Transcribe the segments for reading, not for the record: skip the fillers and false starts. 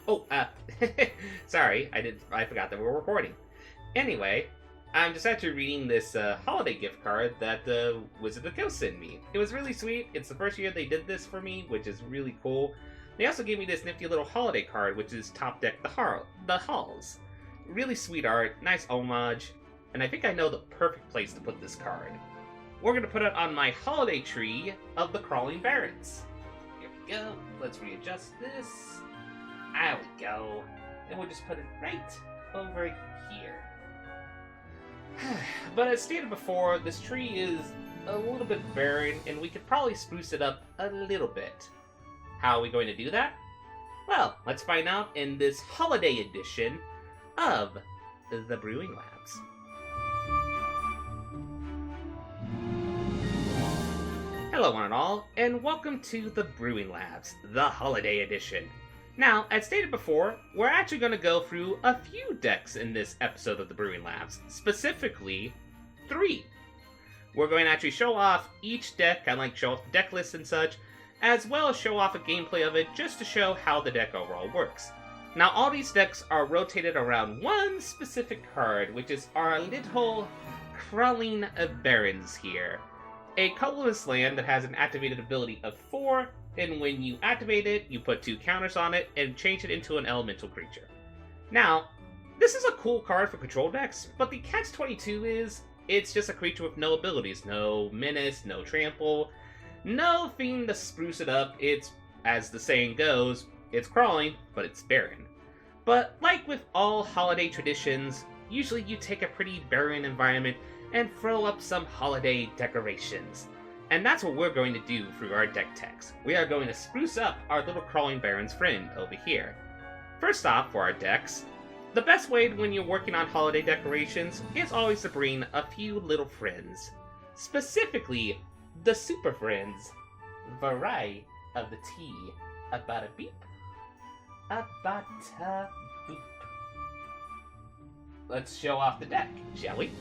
Oh, sorry, I forgot that we were recording. Anyway, I'm just actually reading this holiday gift card that Wizard of the Coast sent me. It was really sweet. It's the first year they did this for me, which is really cool. They also gave me this nifty little holiday card, which is Top Deck the Halls. Really sweet art, nice homage, and I think I know the perfect place to put this card. We're going to put it on my holiday tree of the Crawling Barrens. Here we go. Let's readjust this. There we go. And we'll just put it right over here. But as stated before, this tree is a little bit barren, and we could probably spruce it up a little bit. How are we going to do that? Well, let's find out in this holiday edition of the Brewing Labs. Hello one and all, and welcome to the Brewing Labs, the holiday edition. Now, as stated before, we're actually going to go through a few decks in this episode of the Brewing Labs, specifically 3. We're going to actually show off each deck, kind of like show off the deck list and such, as well as show off a gameplay of it just to show how the deck overall works. Now, all these decks are rotated around one specific card, which is our little Crawling Barrens here. A colorless land that has an activated ability of 4, and when you activate it, you put 2 counters on it and change it into an elemental creature. Now, this is a cool card for control decks, but the catch-22 is, it's just a creature with no abilities. No menace, no trample, no thing to spruce it up. It's, as the saying goes, it's crawling, but it's barren. But like with all holiday traditions, usually you take a pretty barren environment and throw up some holiday decorations. And that's what we're going to do through our deck text. We are going to spruce up our little Crawling Barrens friend over here. First off, for our decks, the best way when you're working on holiday decorations is always to bring a few little friends. Specifically, the Superfriends variety of the T. About a beep. About a boop. Let's show off the deck, shall we?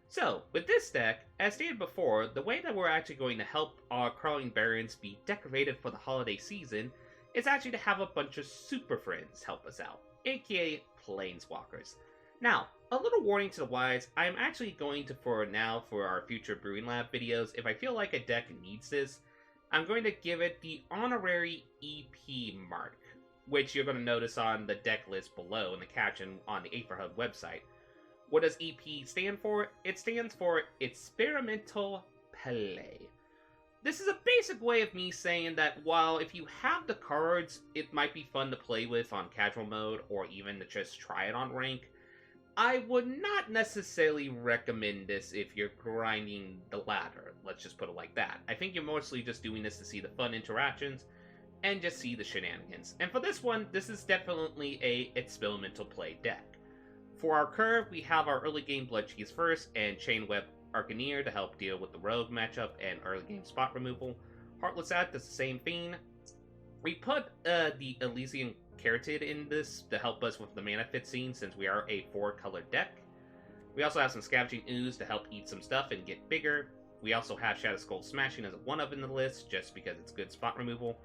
So, with this deck, as stated before, the way that we're actually going to help our Crawling Barrens be decorated for the holiday season is actually to have a bunch of Super Friends help us out, aka Planeswalkers. Now, a little warning to the wise, I'm actually going to, for our future Brewing Lab videos, if I feel like a deck needs this, I'm going to give it the honorary EP mark, which you're going to notice on the deck list below in the caption on the Aetherhub website. What does EP stand for? It stands for Experimental Play. This is a basic way of me saying that while if you have the cards, it might be fun to play with on casual mode or even to just try it on rank, I would not necessarily recommend this if you're grinding the ladder. Let's just put it like that. I think you're mostly just doing this to see the fun interactions and just see the shenanigans. And for this one, this is definitely a experimental play deck. For our curve, we have our early game Blood Cheese first and Chainweb Arcaneer to help deal with the Rogue matchup and early game spot removal. Heartless Act does the same thing. We put the Elysian Carotid in this to help us with the mana fit scene since we are a 4-color deck. We also have some Scavenging Ooze to help eat some stuff and get bigger. We also have Shadow Skull Smashing as a 1-of in the list just because it's good spot removal.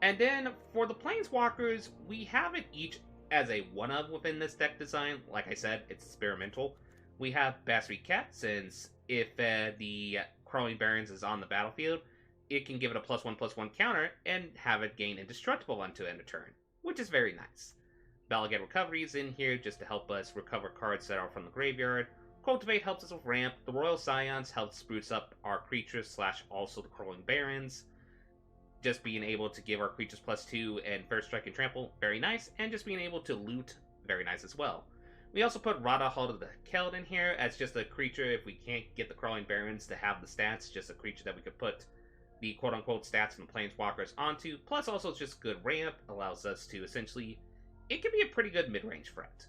And then for the Planeswalkers, we have it each as a 1-of within this deck design. Like I said, it's experimental. We have Basri Cat, since if the Crawling Barrens is on the battlefield, it can give it a +1/+1 counter and have it gain Indestructible onto end of turn, which is very nice. Balagad Recovery is in here just to help us recover cards that are from the graveyard. Cultivate helps us with ramp. The Royal Scions helps spruce up our creatures / also the Crawling Barrens. Just being able to give our creatures +2 and First Strike and Trample, very nice. And just being able to loot, very nice as well. We also put Rada Hall of the Keld in here as just a creature if we can't get the Crawling Barrens to have the stats. Just a creature that we could put the quote-unquote stats from the Planeswalkers onto. Plus also it's just good ramp, allows us to essentially, it can be a pretty good mid-range threat.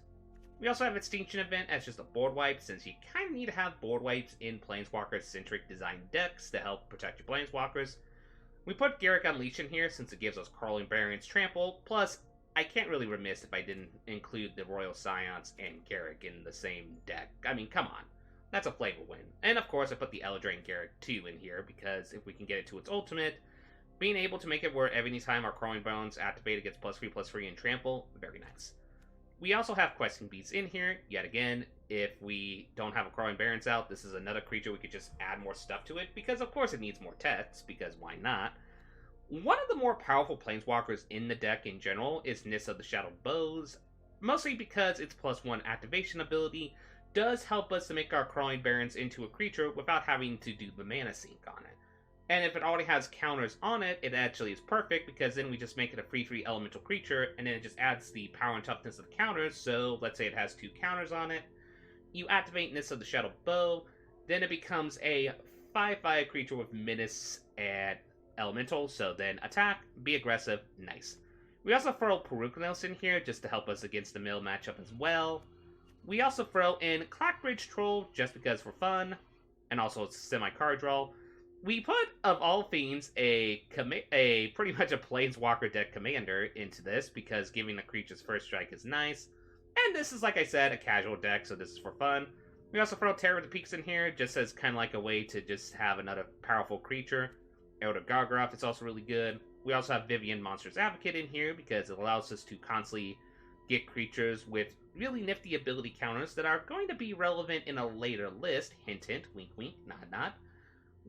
We also have Extinction Event as just a board wipe, since you kind of need to have board wipes in Planeswalker-centric design decks to help protect your Planeswalkers. We put Garruk Unleash in here since it gives us Crawling Barrens Trample, plus I can't really remiss if I didn't include the Royal Scions and Garruk in the same deck. I mean, come on. That's a flavor win. And of course, I put the Eldraine Garrett 2 in here, because if we can get it to its ultimate, being able to make it where every time our Crawling Bones activate, it gets +3/+3 and trample, very nice. We also have Questing Beasts in here, yet again. If we don't have a Crawling Barrens out, this is another creature we could just add more stuff to it, because of course it needs more tests, because why not? One of the more powerful Planeswalkers in the deck in general is Nissa the Shadowed Bows, mostly because its +1 activation ability does help us to make our Crawling Barrens into a creature without having to do the mana sink on it. And if it already has counters on it, it actually is perfect, because then we just make it a free 3 elemental creature, and then it just adds the power and toughness of the counters. So let's say it has 2 counters on it. You activate Nissa the Shadowed Bow, then it becomes a 5/5 creature with menace and elemental, so then attack, be aggressive, nice. We also throw Perukanos in here just to help us against the mill matchup as well. We also throw in Clackbridge Troll just because for fun, and also it's semi-card draw. We put, of all fiends, a pretty much a Planeswalker deck commander into this, because giving the creature's first strike is nice. And this is, like I said, a casual deck, so this is for fun. We also throw Terror of the Peaks in here, just as kind of like a way to just have another powerful creature. Elder Gargroth is also really good. We also have Vivian Monster's Advocate in here, because it allows us to constantly get creatures with really nifty ability counters that are going to be relevant in a later list. Hint, hint, wink, wink, nod, nod.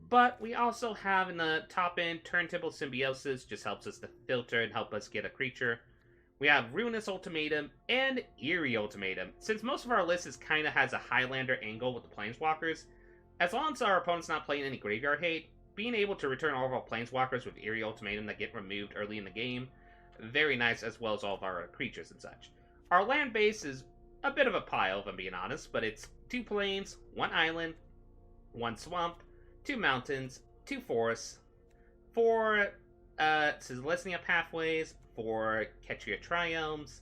But we also have in the top end, Turntable Symbiosis, just helps us to filter and help us get a creature. We have Ruinous Ultimatum and Eerie Ultimatum. Since most of our list kind of has a Highlander angle with the Planeswalkers, as long as our opponent's not playing any graveyard hate, being able to return all of our Planeswalkers with Eerie Ultimatum that get removed early in the game, very nice, as well as all of our creatures and such. Our land base is a bit of a pile, if I'm being honest, but it's 2 plains, 1 island, 1 swamp, 2 mountains, 2 forests, 4 Selesnya Pathways, 4 Ketria Triomes,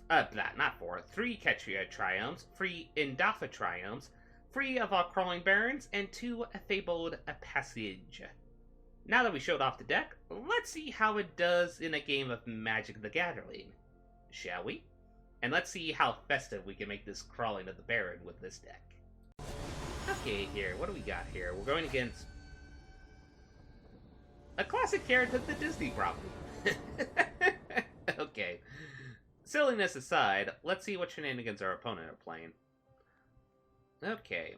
3 Ketria Triomes, 3 Indafa Triomes, 3 of our Crawling Barrens, and 2 Fabled Passage. Now that we showed off the deck, let's see how it does in a game of Magic the Gathering, shall we? And let's see how festive we can make this Crawling of the Baron with this deck. Okay, here, what do we got here? We're going against a classic character of the Disney property. Okay. Silliness aside, let's see what shenanigans our opponent are playing. Okay.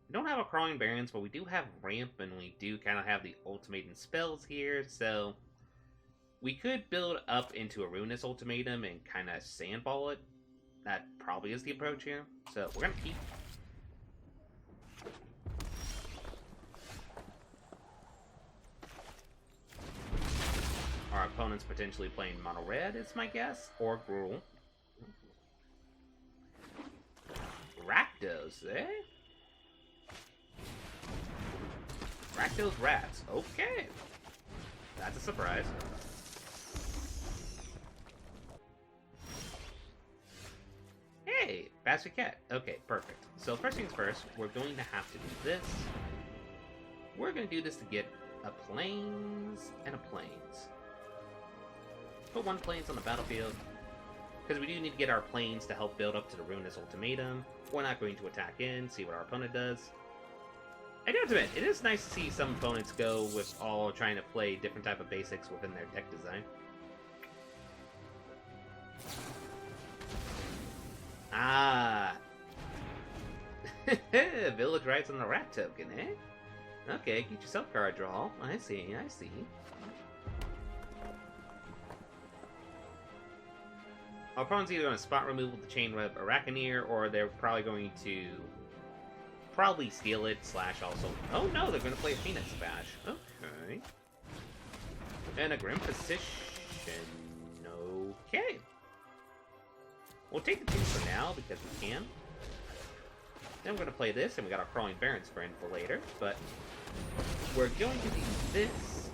We don't have a Crawling Barrens, but we do have Ramp, and we do kind of have the Ultimatum spells here, so we could build up into a Ruinous Ultimatum and kind of sandball it. That probably is the approach here. So we're going to keep. Our opponent's potentially playing Mono Red, is my guess, or Gruul. Rakdos, eh? Rakdos Rats. Okay. That's a surprise. Hey, Basket Cat. Okay, perfect. So first things first, we're going to have to do this. We're going to do this to get a Plains and a Plains. Put 1 Plains on the battlefield, because we do need to get our Plains to help build up to the Ruinous Ultimatum. We're not going to attack in, see what our opponent does. I do have to admit, it is nice to see some opponents go with all trying to play different type of basics within their deck design. Ah! Village Rights on the Rat token, eh? Okay, get yourself card draw. I see, I see. Our opponent's either going to spot removal the Chain Web Arachneer, or they're probably going to steal it, / also... Oh no, they're going to play a Phoenix Bash. Okay. And a Grim Position. Okay. We'll take the 2 for now, because we can. Then we're going to play this, and we got our Crawling Barrens friend for later, but we're going to do this.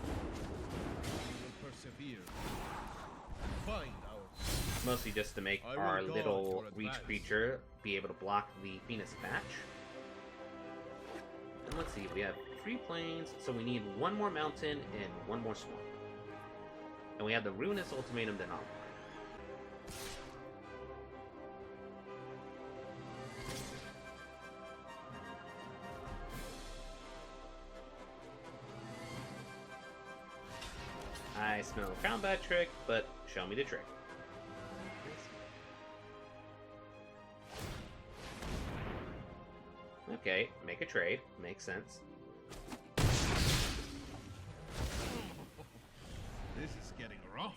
Persevere. Find our... Mostly just to make our little reach creature be able to block the Phoenix Batch. And let's see, we have 3 plains, so we need 1 more mountain and 1 more swamp. And we have the Ruinous Ultimatum then online. I smell a combat trick, but show me the trick. Okay, make a trade. Makes sense. This is getting rough.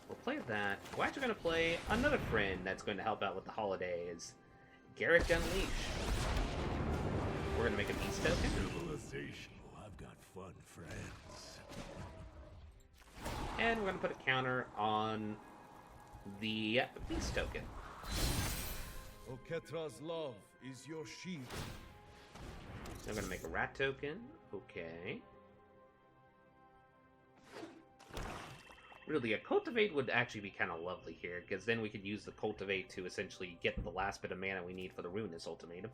We'll play that. We're actually going to play another friend that's going to help out with the holidays. Garrick Unleash. We're going to make a peace token. I've got fun friends. And we're going to put a counter on the peace token. Oketra's love is your shield. So I'm going to make a rat token. Okay. Really, a cultivate would actually be kind of lovely here, because then we could use the cultivate to essentially get the last bit of mana we need for the Ruinous Ultimatum.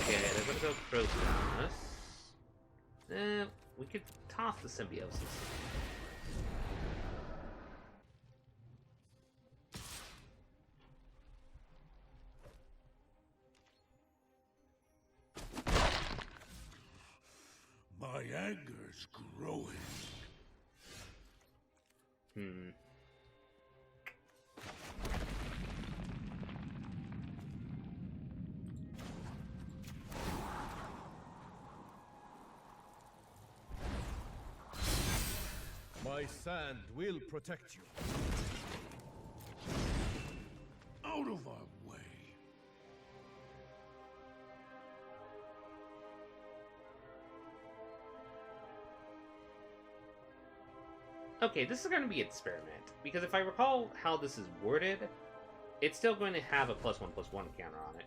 Okay, they're going to go throw us. We could toss the Symbiosis. My anger's growing. My sand will protect you. Out of our way. Okay, this is going to be an experiment, because if I recall how this is worded, it's still going to have a +1/+1 counter on it.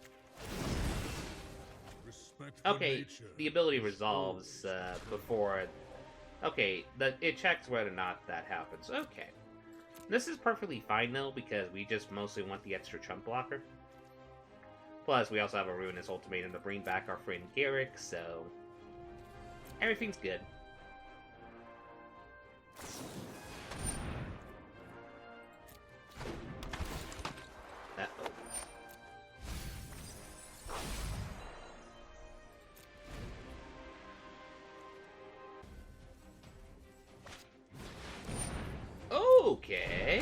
Respect for Okay, nature. the ability resolves before... Okay, it checks whether or not that happens. Okay. This is perfectly fine, though, because we just mostly want the extra chunk blocker. Plus, we also have a Ruinous Ultimatum to bring back our friend Garrick, so... everything's good. Uh-oh. Okay.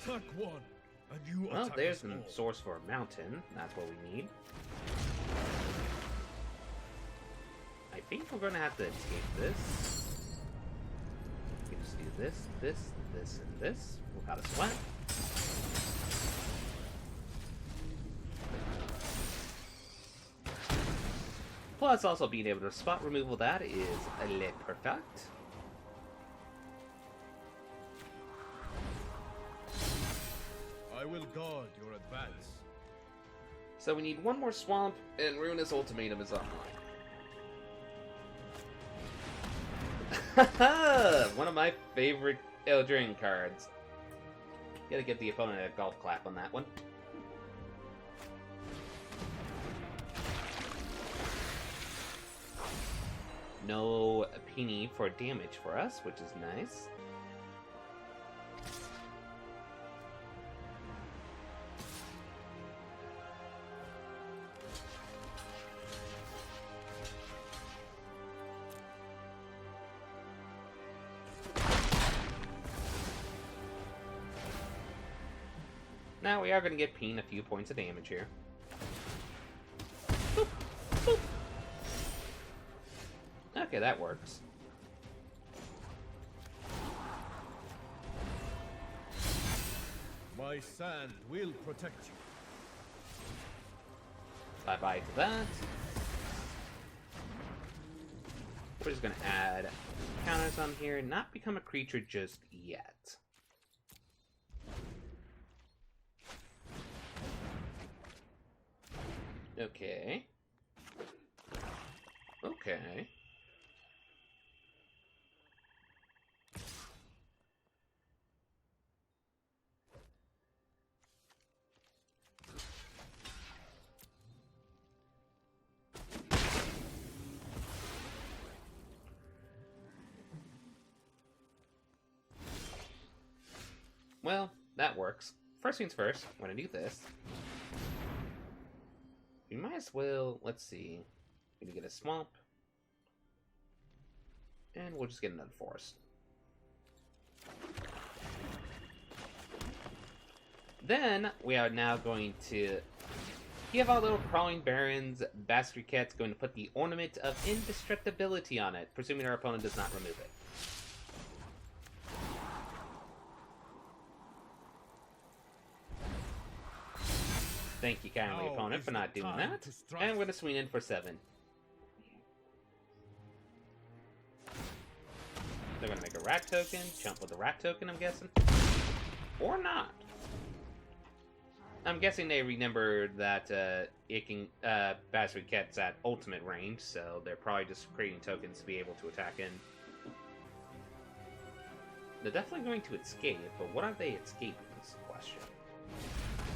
Attack one, and you Well, attack there's us the all. source for a mountain. That's what we need. I think we're going to have to escape this. We can just do this, this, this, and this without a sweat. Plus, also being able to spot removal that is le perfect. I will guard your advance. So we need one more swamp, and Ruinous Ultimatum is online. One of my favorite Eldrin cards. Gotta give the opponent a golf clap on that one. No penny for damage for us, which is nice. Now we are going to get Peen a few points of damage here. Boop, boop. Okay, that works. My sand will protect you. Bye-bye to that. We're just going to add counters on here and not become a creature just yet. Okay. Okay. Well, that works. First things first, I'm gonna do this. We might as well, let's see. We're gonna get a swamp. And we'll just get another forest. Then, we are now going to give our little crawling barrens Bastard Cat's going to put the ornament of indestructibility on it, presuming our opponent does not remove it. Thank you kindly, Now opponent, is for not the doing time that. to strike. And we're going to swing in for 7. They're going to make a rat token, jump with a rat token, I'm guessing. Or not. I'm guessing they remembered that it can Bastard Cat's at ultimate range, so they're probably just creating tokens to be able to attack in. They're definitely going to escape, but what are they escaping is the question.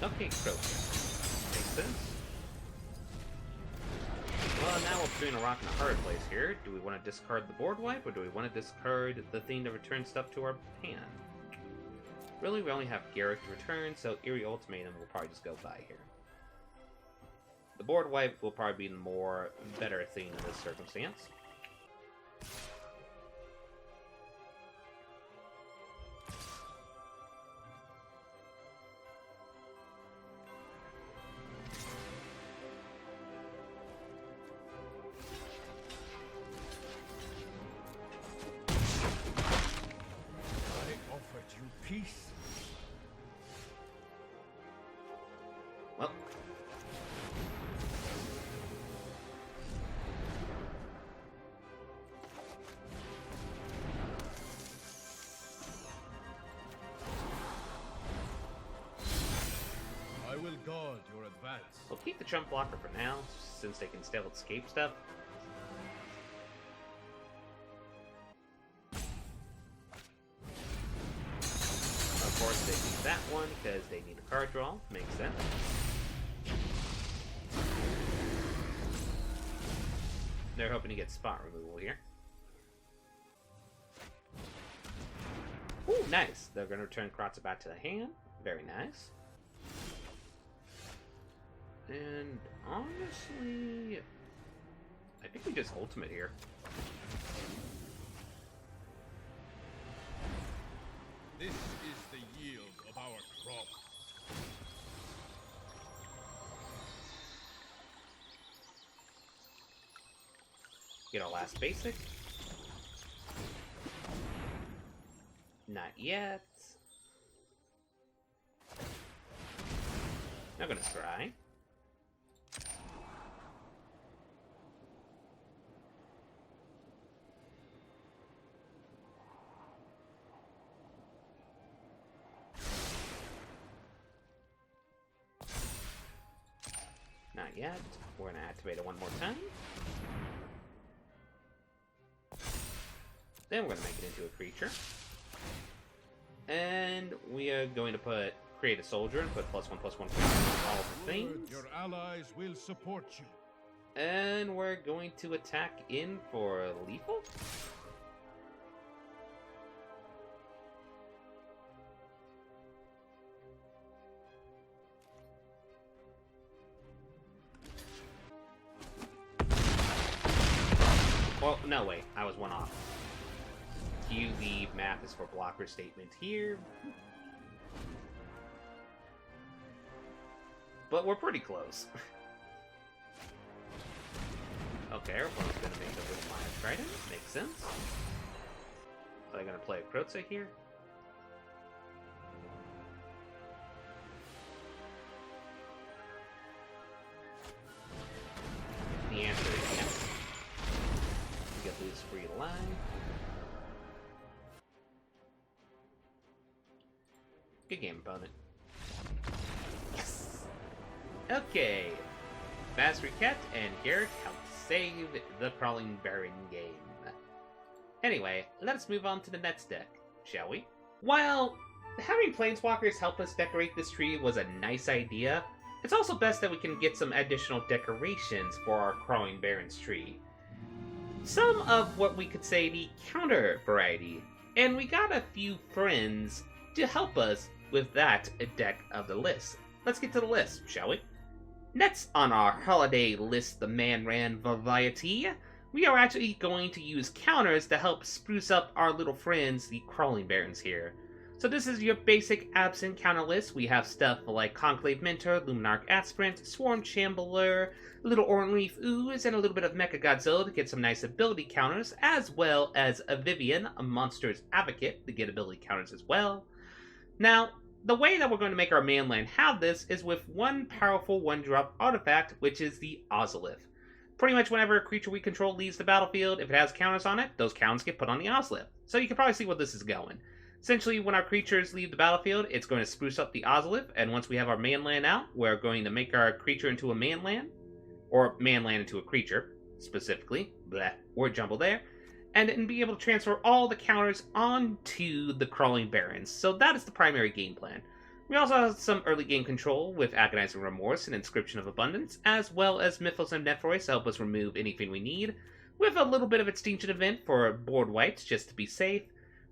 Okay, Croatia. Makes sense. Well, now we're between a rock and a hard place here. Do we want to discard the board wipe, or do we want to discard the thing to return stuff to our hand? Really, we only have Garrick to return, so Eerie Ultimatum will probably just go by here. The board wipe will probably be the more better thing in this circumstance. I offered you peace. Well. I will guard your advance. We'll keep the jump blocker for now, since they can still escape stuff. Of course, they need that one because they need a card draw. Makes sense. They're hoping to get spot removal here. Ooh, nice. They're going to return Kratza back to the hand. Very nice. And honestly, I think we just ultimate here. This is the yield of our crop. Get our last basic. Not yet. Not gonna try. Not yet. We're gonna activate it one more time. Then we're gonna make it into a creature. And we are going to create a soldier and put +1/+1 on all the things. Your allies will support you. And we're going to attack in for lethal. Well, no, wait. I was one off. Cue the math is for blocker statement here. But we're pretty close. Okay, our opponent's gonna make a little Maya Trident. Makes sense. So I'm gonna play a Krotza here. The answer is yes. We get these free line. Good game, opponent. Yes! Okay. Bastard Cat and Garrick helped save the Crawling Baron game. Anyway, let us move on to the next deck, shall we? While having Planeswalkers help us decorate this tree was a nice idea, it's also best that we can get some additional decorations for our Crawling Baron's tree. Some of what we could say the counter variety, and we got a few friends to help us with that deck of the list. Let's get to the list, shall we? Next on our holiday list, the Man-Ran variety, we are actually going to use counters to help spruce up our little friends, the Crawling Barrens here. So this is your basic absent counter list. We have stuff like Conclave Mentor, Luminarch Aspirant, Swarm Shambler, Little Orange Reef Ooze, and a little bit of Mecha Godzilla to get some nice ability counters, as well as a Vivian, a Monster's Advocate, to get ability counters as well. Now, the way that we're going to make our mainland have this is with one powerful one-drop artifact, which is the Ozolith. Pretty much whenever a creature we control leaves the battlefield, if it has counters on it, those counters get put on the Ozolith. So you can probably see where this is going. Essentially, when our creatures leave the battlefield, it's going to spruce up the Ozolith, and once we have our mainland out, we're going to make our creature into a mainland, or mainland into a creature, specifically, word jumble there, and then be able to transfer all the counters onto the Crawling Barrens. So that is the primary game plan. We also have some early game control with Agonizing Remorse and Inscription of Abundance, as well as Mythos and Nephrois to help us remove anything we need, with a little bit of Extinction Event for board wipes, just to be safe.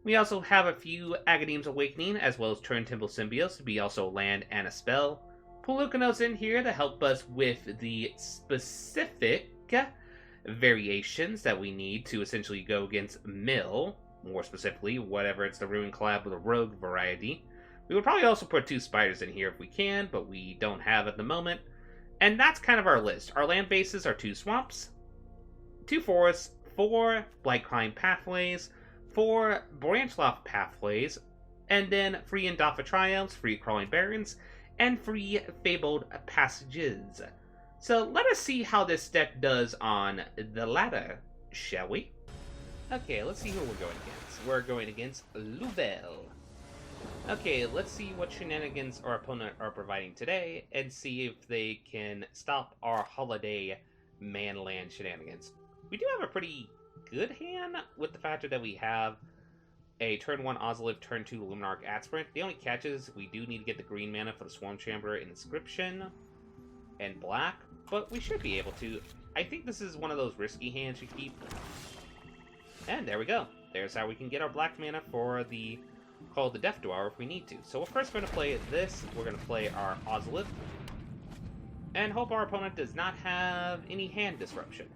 We also have a few Agadeem's Awakening, as well as Turn Temple Symbios to be also a land and a spell. Pelucano's in here to help us with the specific variations that we need to essentially go against Mill, more specifically, whatever it's the Ruin Collab with a Rogue variety. We would probably also put 2 spiders in here if we can, but we don't have at the moment. And that's kind of our list. Our land bases are 2 swamps, 2 forests, 4 Blightclimb pathways, 4 Branchloft pathways, and then 3 Indafa Triumphs, 3 Crawling Barrens, and 3 Fabled Passages. So let us see how this deck does on the ladder, shall we? Okay, let's see who we're going against. We're going against Louvel. Okay, let's see what shenanigans our opponent are providing today, and see if they can stop our holiday man-land shenanigans. We do have a pretty good hand, with the factor that we have a turn 1 Ozolith, turn 2 Luminarch Aspirant. The only catch is we do need to get the green mana for the Swarm Chamber Inscription and black, but we should be able to. I think this is one of those risky hands you keep. And there we go. There's how we can get our black mana for the Call of the Death Dweller if we need to. So we're first going to play this. We're going to play our Ozolith, and hope our opponent does not have any hand disruption.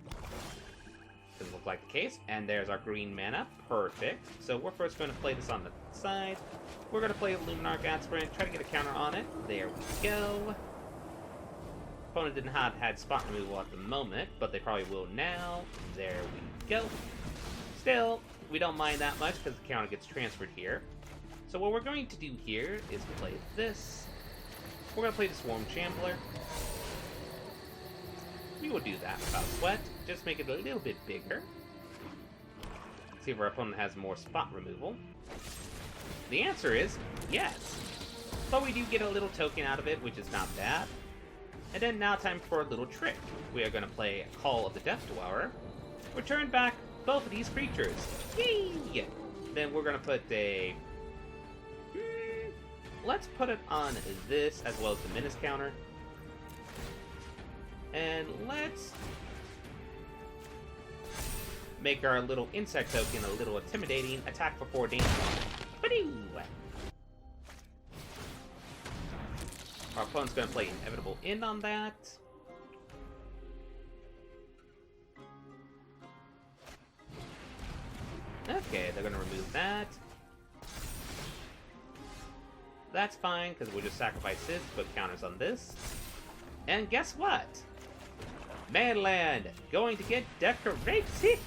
Doesn't look like the case. And there's our green mana. Perfect. So we're first going to play this on the side. We're going to play Luminarch Aspirant, try to get a counter on it. There we go. Opponent did not have spot removal at the moment, but they probably will now. There we go. Still, we don't mind that much because the counter gets transferred here. So what we're going to do here is play this. We're going to play the Swarm Shambler. We will do that without sweat. Just make it a little bit bigger. See if our opponent has more spot removal. The answer is yes. But we do get a little token out of it, which is not bad. And then now time for a little trick. We are going to play Call of the Death Dweller. Return back both of these creatures. Yay! Then we're going to put a... let's put it on this as well as the Menace counter. And let's make our little insect token a little intimidating. Attack for 4 damage. Ba-doo! Our opponent's going to play Inevitable End on that. Okay, they're going to remove that. That's fine, because we'll just sacrifice this, put counters on this. And guess what? Manland, going to get decorated!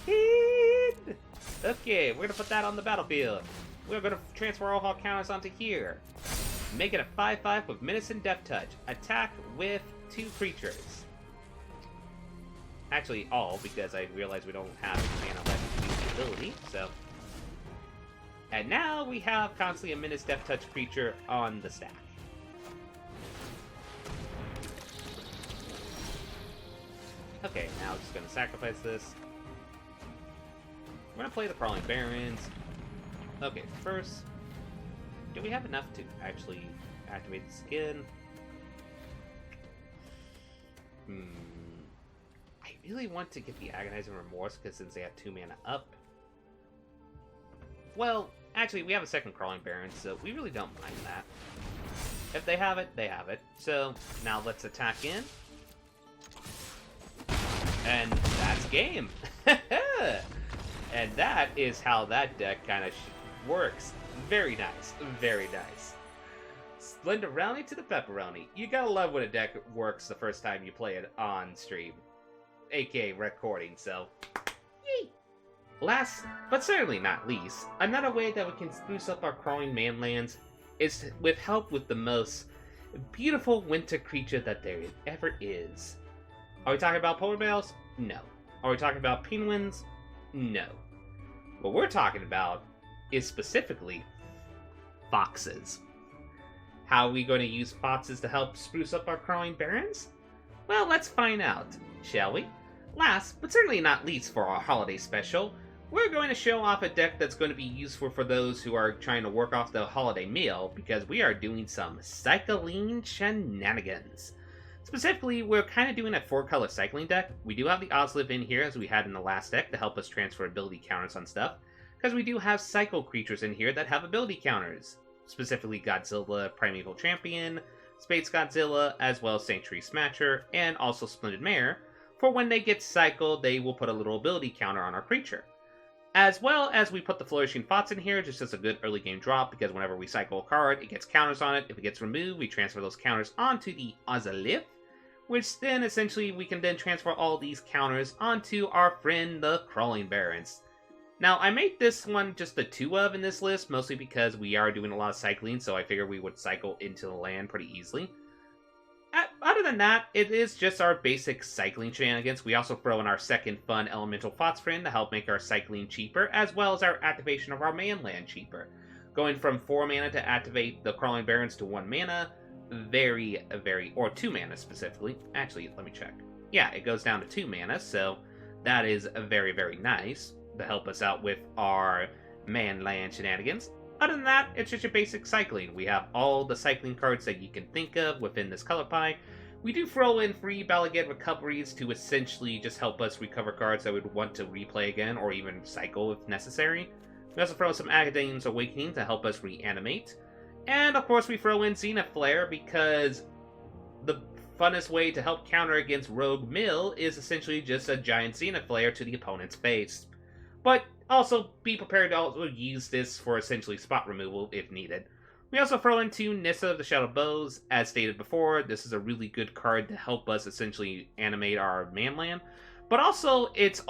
Okay, we're going to put that on the battlefield. We're going to transfer all of our counters onto here. Make it a 5/5 with Menace and Death Touch. Attack with 2 creatures. Actually, all, because I realize we don't have mana left to use the ability, so... And now we have constantly a Menace Death Touch creature on the stack. Okay, now we're just going to sacrifice this. We're going to play the Crawling Barrens. Okay, first, do we have enough to actually activate the skin? I really want to get the Agonizing Remorse, because since they have 2 mana up. Well, Actually, we have a second Crawling Baron, so we really don't mind that. If they have it, they have it. So, now let's attack in. And that's game! And that is how that deck kind of works. Very nice. Very nice. Splenderoni to the pepperoni. You gotta love when a deck works the first time you play it on stream. AKA recording, so... Yay! Last, but certainly not least, another way that we can spruce up our crawling manlands is with help with the most beautiful winter creature that there ever is. Are we talking about polar bears? No. Are we talking about penguins? No. What we're talking about is specifically foxes. How are we going to use foxes to help spruce up our crawling barrens? Well, let's find out, shall we? Last, but certainly not least for our holiday special, we're going to show off a deck that's going to be useful for those who are trying to work off the holiday meal, because we are doing some cycling shenanigans. Specifically, we're kind of doing a 4-color cycling deck. We do have the Ozliv in here, as we had in the last deck, to help us transfer ability counters on stuff, because we do have cycle creatures in here that have ability counters. Specifically Godzilla, Primeval Champion, Space Godzilla, as well as Sanctuary Smasher, and also Splendid Mare. For when they get cycled, they will put a little ability counter on our creature. As well as we put the Flourishing Fox in here, just as a good early game drop, because whenever we cycle a card, it gets counters on it. If it gets removed, we transfer those counters onto the Ozliv, which then essentially we can then transfer all these counters onto our friend the Crawling Barrens. Now, I made this one just the 2 of in this list, mostly because we are doing a lot of cycling, so I figured we would cycle into the land pretty easily. Other than that, it is just our basic cycling shenanigans. We also throw in our second fun elemental Fox friend to help make our cycling cheaper, as well as our activation of our manland cheaper. Going from 4 mana to activate the Crawling Barrens to 1 mana, or 2 mana specifically. Actually, let me check. Yeah, it goes down to 2 mana, so that is very, very nice to help us out with our manland shenanigans. Other than that, it's just your basic cycling. We have all the cycling cards that you can think of within this color pie. We do throw in free Balaget recoveries to essentially just help us recover cards that we'd want to replay again, or even cycle if necessary. We also throw in some Agadene's Awakening to help us reanimate. And of course we throw in Zenith Flare because the funnest way to help counter against Rogue Mill is essentially just a giant Zenith Flare to the opponent's face. But also be prepared to also use this for essentially spot removal if needed. We also throw in 2 Nissa of the Shadow Bows. As stated before, this is a really good card to help us essentially animate our manland. But also, its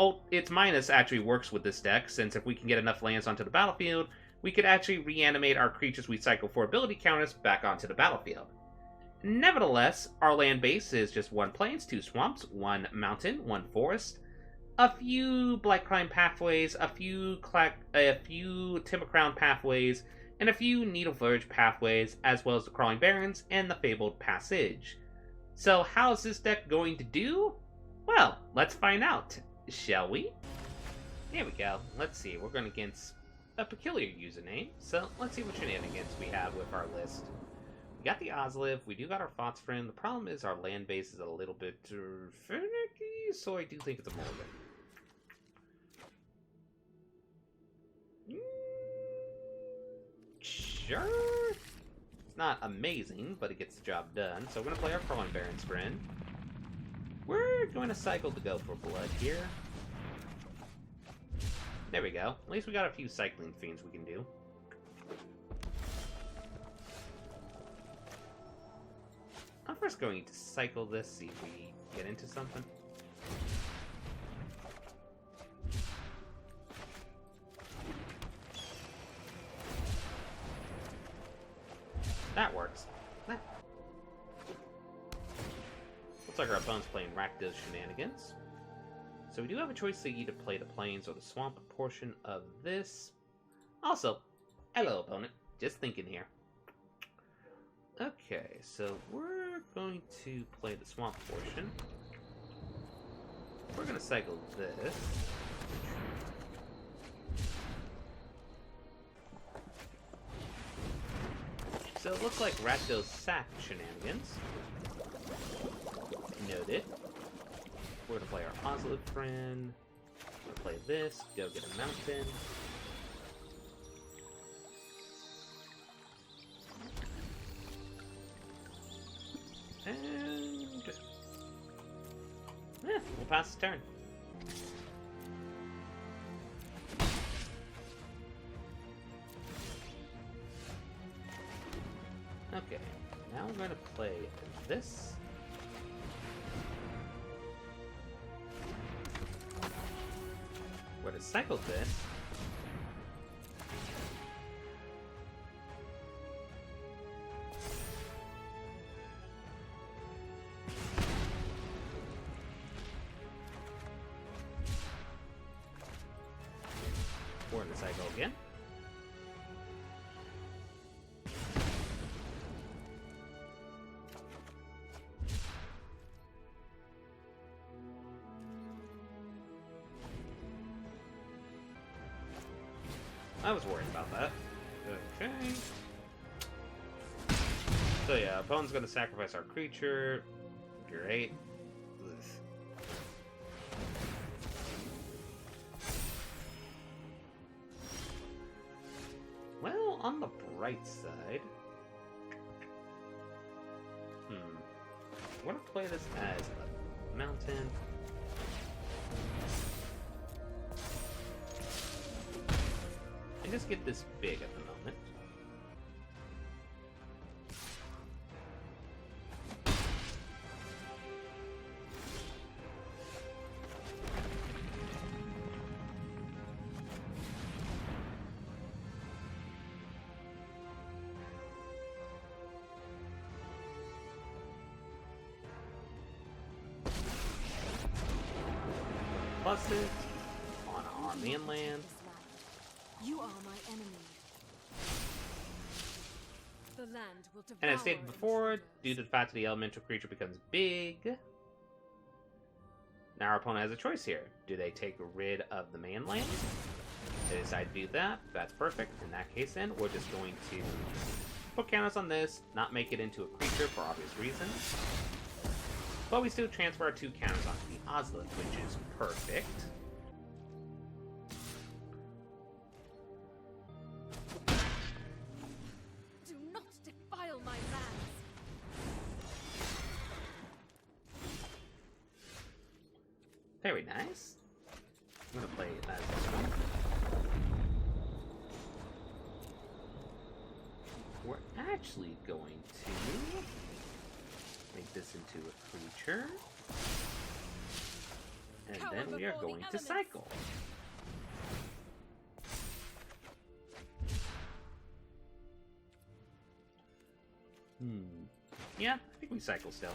minus actually works with this deck, since if we can get enough lands onto the battlefield, we could actually reanimate our creatures we cycle for ability counters back onto the battlefield. Nevertheless, our land base is just 1 plains, 2 swamps, 1 mountain, 1 forest, a few Blightclimb pathways, a few Timber Crown pathways, and a few Needle Verge pathways, as well as the Crawling Barrens and the Fabled Passage. So how's this deck going to do? Well, let's find out, shall we? Here we go. Let's see, we're going against a peculiar username, so let's see what shenanigans we have with our list. We got the Ozliv, we do got our Fox friend. The problem is our land base is a little bit finicky, so I do think it's a Mulligan. Sure. It's not amazing, but it gets the job done. So we're going to play our Crawling Barrens friend. We're going to cycle to go for blood here. There we go. At least we got a few cycling fiends we can do. I'm first going to cycle this, see if we get into something. That works. Looks like our opponent's playing Rakdos shenanigans. So we do have a choice to either play the plains or the swamp portion of this. Also, hello opponent, just thinking here. Okay, so we're going to play the swamp portion. We're going to cycle this. So it looks like Rakdos sack shenanigans. Noted. We're going to play our Ozliv friend. We're going to play this, go get a mountain. pass the turn. Okay, now we're going to play this. We're going to cycle this. We're going to cycle again. I was worried about that. Okay. So yeah, opponent's gonna sacrifice our creature. Great. Ugh. Well, on the bright side... I'm gonna play this as a mountain. Just get this big at the moment. Plus it on our mainland. You are my enemy. The land will devour. And as stated before, due to the fact that the elemental creature becomes big, now our opponent has a choice here. Do they take rid of the mainland? If they decide to do that, that's perfect. In that case then, we're just going to put counters on this, not make it into a creature for obvious reasons. But we still transfer our 2 counters onto the Ozlith, which is perfect. Very nice. I'm gonna play it as this one. We're actually going to make this into a creature. And then we are going to cycle. Yeah, I think we cycle still.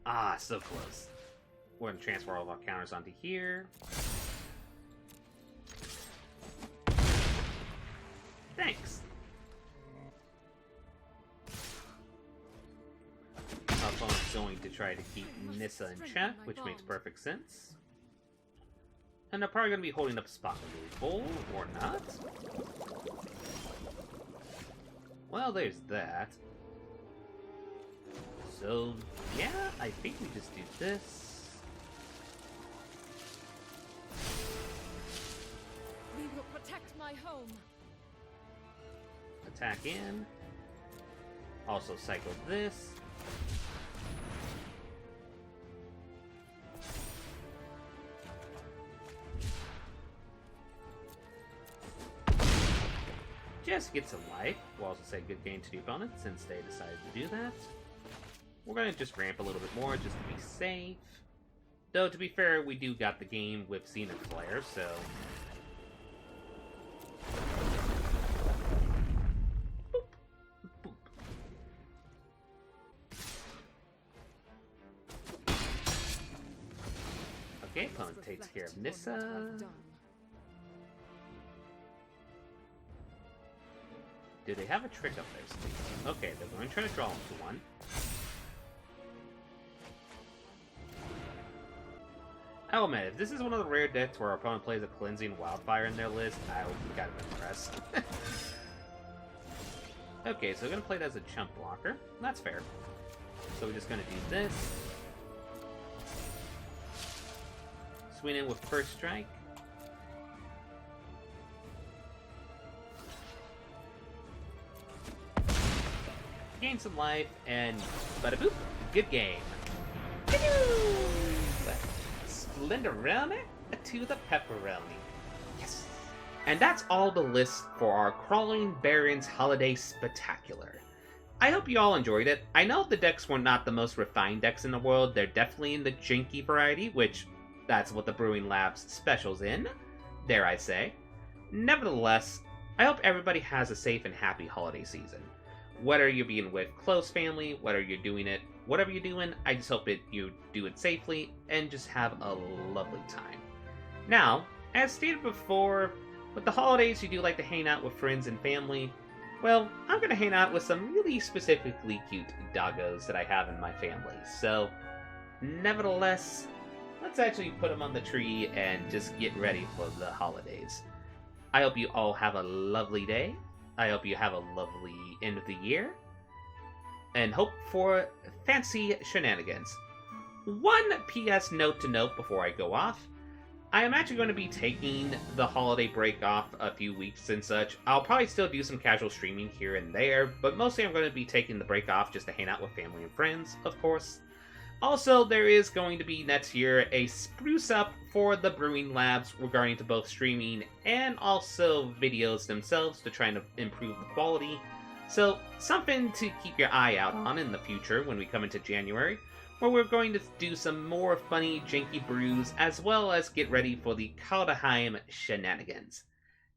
Ah, so close. We're going to transfer all of our counters onto here. Thanks. Our opponent's going to try to keep Nissa in check, which makes perfect sense. And they're probably going to be holding up Spot Removal, or not. Well, there's that. So, yeah, I think we just do this. We will protect my home. Attack in. Also cycle this. Just get some life. We'll also say good game to the opponent since they decided to do that. We're going to just ramp a little bit more just to be safe. Though, to be fair, we do got the game with Zenith Flare, so... Boop. Boop. Okay, opponent takes care of Nissa. Do they have a trick up their sleeve? Okay, they're going to try to draw into one. Oh man, if this is one of the rare decks where our opponent plays a Cleansing Wildfire in their list, I will be kind of impressed. Okay, so we're going to play it as a chump blocker. That's fair. So we're just going to do this. Swing in with First Strike. gain some life, and bada boop, good game. Splenderoni to the pepperoni. Yes. And that's all the list for our Crawling Barrens Holiday Spectacular. I hope you all enjoyed it. I know the decks were not the most refined decks in the world. They're definitely in the janky variety, which that's what the Brewing Labs specials in, dare I say. Nevertheless, I hope everybody has a safe and happy holiday season. Whether you're being with close family, whether you're doing it, whatever you're doing, I just hope you do it safely and just have a lovely time. Now, as stated before, with the holidays you do like to hang out with friends and family. Well, I'm going to hang out with some really specifically cute doggos that I have in my family. So, nevertheless, let's actually put them on the tree and just get ready for the holidays. I hope you all have a lovely day. I hope you have a lovely end of the year. And hope for fancy shenanigans. One PS note to note before I go off. I am actually going to be taking the holiday break off a few weeks and such. I'll probably still do some casual streaming here and there, but mostly I'm going to be taking the break off just to hang out with family and friends, of course. Also, there is going to be next year a spruce up for the Brewing Labs regarding to both streaming and also videos themselves to try and improve the quality. So, something to keep your eye out on in the future when we come into January, where we're going to do some more funny, janky brews, as well as get ready for the Kaldheim shenanigans.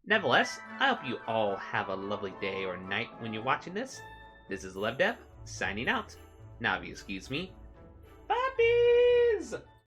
Nevertheless, I hope you all have a lovely day or night when you're watching this. This is LevDev, signing out. Now if you excuse me, puppies!